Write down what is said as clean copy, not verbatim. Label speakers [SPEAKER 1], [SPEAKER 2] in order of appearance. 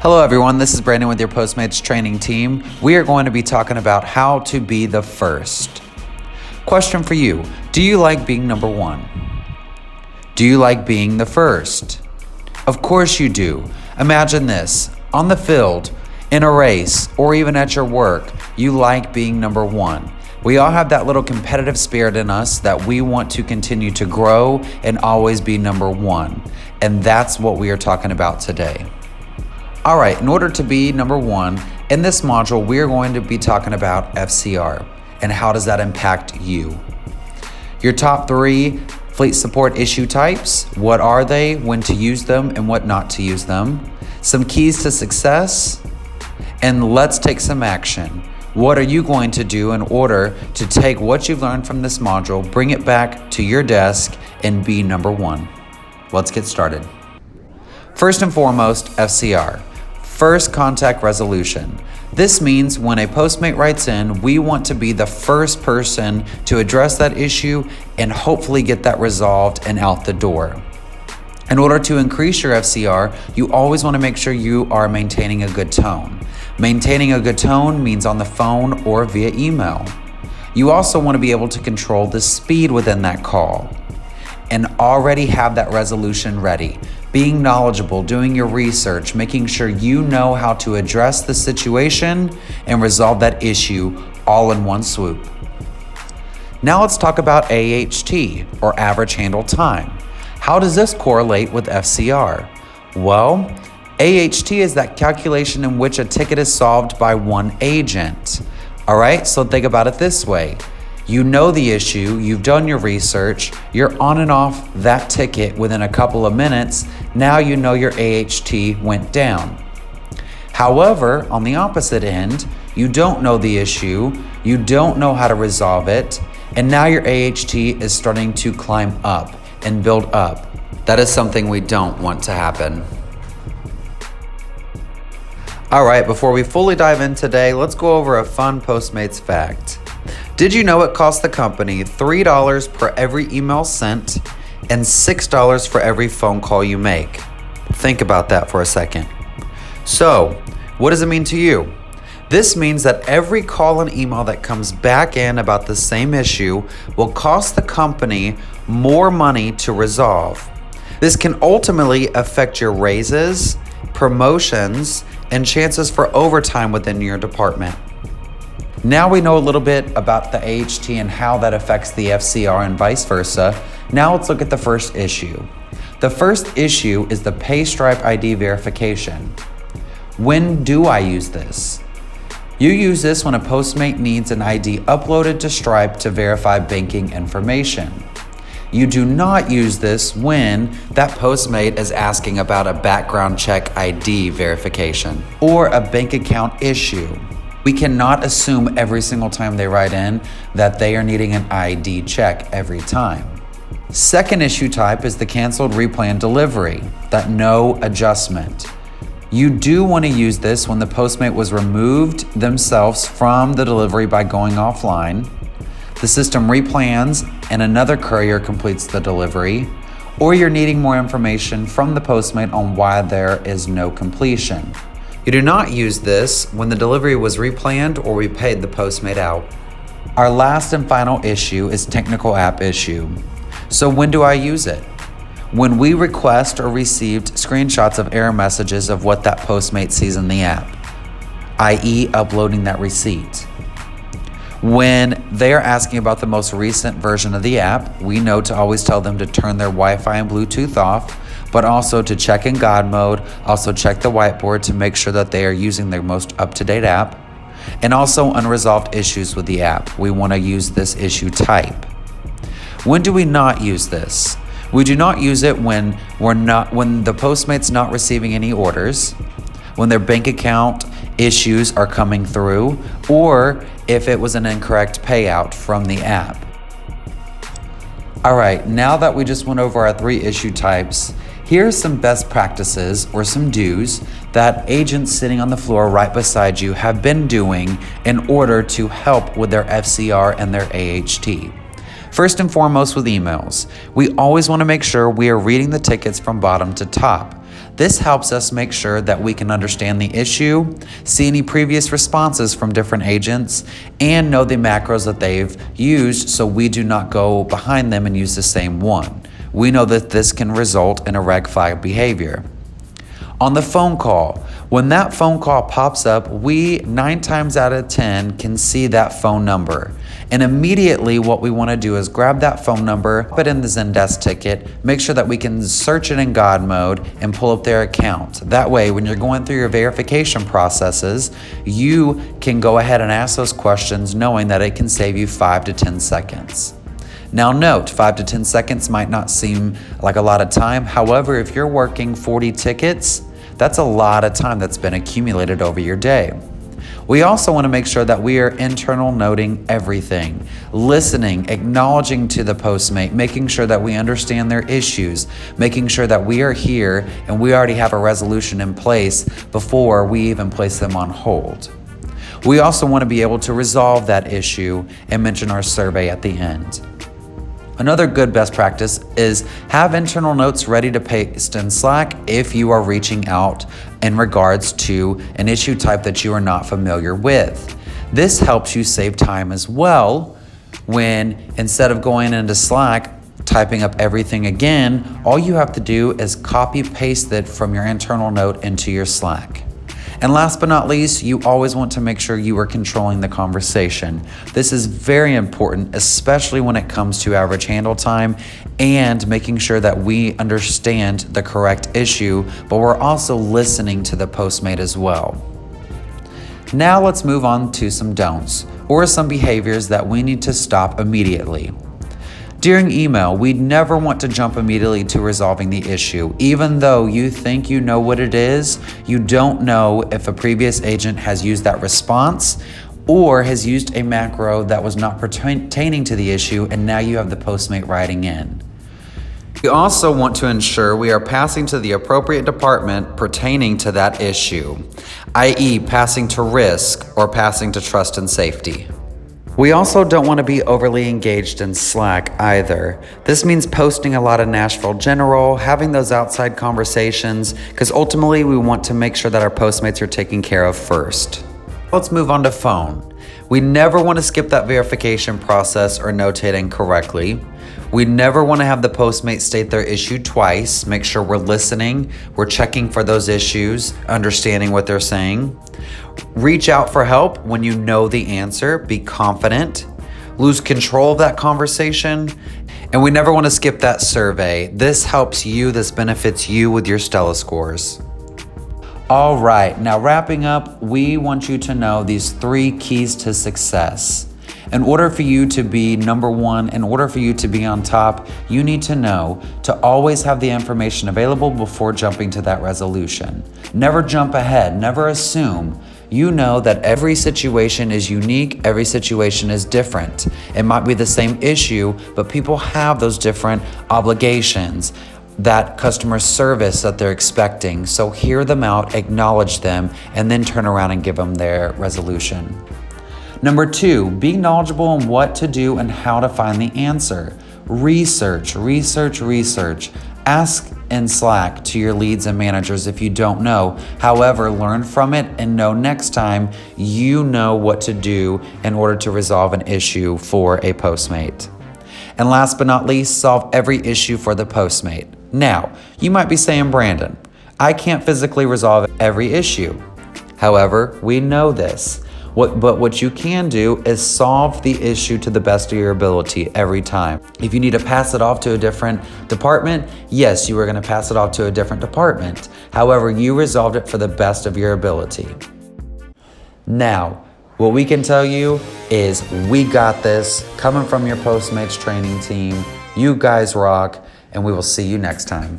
[SPEAKER 1] Hello everyone, this is Brandon with your Postmates training team. We are going to be talking about how to be the first. Question for you, do you like being number one? Do you like being the first? Of course you do. Imagine this, on the field, in a race, or even at your work, you like being number one. We all have that little competitive spirit in us that we want to continue to grow and always be number one. And that's what we are talking about today. All right, in order to be number one, in this module, we're going to be talking about FCR and how does that impact you. Your top 3 fleet support issue types, what are they, when to use them, and what not to use them. Some keys to success, and let's take some action. What are you going to do in order to take what you've learned from this module, bring it back to your desk, and be number one? Let's get started. First and foremost, FCR. First contact resolution. This means when a Postmate writes in, we want to be the first person to address that issue and hopefully get that resolved and out the door. In order to increase your FCR, you always want to make sure you are maintaining a good tone. Maintaining a good tone means on the phone or via email. You also want to be able to control the speed within that call and already have that resolution ready. Being knowledgeable, doing your research, making sure you know how to address the situation and resolve that issue all in one swoop. Now let's talk about AHT, or average handle time. How does this correlate with FCR? Well, AHT is that calculation in which a ticket is solved by one agent. All right, so think about it this way. You know the issue, you've done your research, you're on and off that ticket within a couple of minutes, now you know your AHT went down. However, on the opposite end, you don't know the issue, you don't know how to resolve it, and now your AHT is starting to climb up and build up. That is something we don't want to happen. All right, before we fully dive in today, let's go over a fun Postmates fact. Did you know it costs the company $3 per every email sent and $6 for every phone call you make? Think about that for a second. So, what does it mean to you? This means that every call and email that comes back in about the same issue will cost the company more money to resolve. This can ultimately affect your raises, promotions, and chances for overtime within your department. Now we know a little bit about the AHT and how that affects the FCR and vice versa. Now let's look at the first issue. The first issue is the pay stripe ID verification. When do I use this? You use this when a Postmate needs an ID uploaded to Stripe to verify banking information. You do not use this when that Postmate is asking about a background check ID verification or a bank account issue. We cannot assume every single time they write in that they are needing an ID check every time. Second issue type is the canceled replanned delivery, that no adjustment. You do want to use this when the Postmate was removed themselves from the delivery by going offline, the system replans and another courier completes the delivery, or you're needing more information from the Postmate on why there is no completion. You do not use this when the delivery was replanned or we paid the Postmate out. Our last and final issue is technical app issue. So when do I use it? When we request or received screenshots of error messages of what that Postmate sees in the app, i.e. uploading that receipt. When they're asking about the most recent version of the app, we know to always tell them to turn their Wi-Fi and Bluetooth off, but also to check in God mode, also check the whiteboard to make sure that they are using their most up-to-date app, and also unresolved issues with the app. We want to use this issue type. When do we not use this? We do not use it when the Postmate's not receiving any orders, when their bank account issues are coming through, or if it was an incorrect payout from the app. All right, now that we just went over our 3 issue types, here's some best practices or some do's that agents sitting on the floor right beside you have been doing in order to help with their FCR and their AHT. First and foremost with emails, we always want to make sure we are reading the tickets from bottom to top. This helps us make sure that we can understand the issue, see any previous responses from different agents, and know the macros that they've used so we do not go behind them and use the same one. We know that this can result in a red flag behavior. On the phone call, when that phone call pops up, we 9 times out of 10 can see that phone number. And immediately what we want to do is grab that phone number, put it in the Zendesk ticket, make sure that we can search it in God mode and pull up their account. That way, when you're going through your verification processes, you can go ahead and ask those questions knowing that it can save you 5 to 10 seconds. Now note, 5 to 10 seconds might not seem like a lot of time. However, if you're working 40 tickets, that's a lot of time that's been accumulated over your day. We also want to make sure that we are internal noting everything, listening, acknowledging to the postmate, making sure that we understand their issues, making sure that we are here and we already have a resolution in place before we even place them on hold. We also want to be able to resolve that issue and mention our survey at the end. Another good best practice is have internal notes ready to paste in Slack if you are reaching out in regards to an issue type that you are not familiar with. This helps you save time as well when instead of going into Slack, typing up everything again, all you have to do is copy paste it from your internal note into your Slack. And last but not least, you always want to make sure you are controlling the conversation. This is very important, especially when it comes to average handle time and making sure that we understand the correct issue, but we're also listening to the postmate as well. Now let's move on to some don'ts, or some behaviors that we need to stop immediately. During email, we never want to jump immediately to resolving the issue. Even though you think you know what it is, you don't know if a previous agent has used that response or has used a macro that was not pertaining to the issue, and now you have the postmate writing in. We also want to ensure we are passing to the appropriate department pertaining to that issue, i.e. passing to risk or passing to trust and safety. We also don't want to be overly engaged in Slack either. This means posting a lot of Nashville General, having those outside conversations, because ultimately we want to make sure that our postmates are taken care of first. Let's move on to phone. We never want to skip that verification process or notate incorrectly. We never want to have the postmate state their issue twice. Make sure we're listening, we're checking for those issues, understanding what they're saying. Reach out for help when you know the answer. Be confident. Lose control of that conversation. And we never want to skip that survey. This helps you, this benefits you with your Stella scores. All right, now wrapping up, we want you to know these 3 keys to success. In order for you to be number one, in order for you to be on top, you need to know to always have the information available before jumping to that resolution. Never jump ahead, never assume. You know that every situation is unique, every situation is different. It might be the same issue, but people have those different obligations, that customer service that they're expecting. So hear them out, acknowledge them, and then turn around and give them their resolution. Number 2, be knowledgeable on what to do and how to find the answer. Research. Ask in Slack to your leads and managers if you don't know. However, learn from it and know next time you know what to do in order to resolve an issue for a postmate. And last but not least, solve every issue for the postmate. Now, you might be saying, Brandon, I can't physically resolve every issue. However, we know this. But what you can do is solve the issue to the best of your ability every time. If you need to pass it off to a different department, yes, you are going to pass it off to a different department. However, you resolved it for the best of your ability. Now, what we can tell you is we got this. Coming from your Postmates training team, you guys rock, and we will see you next time.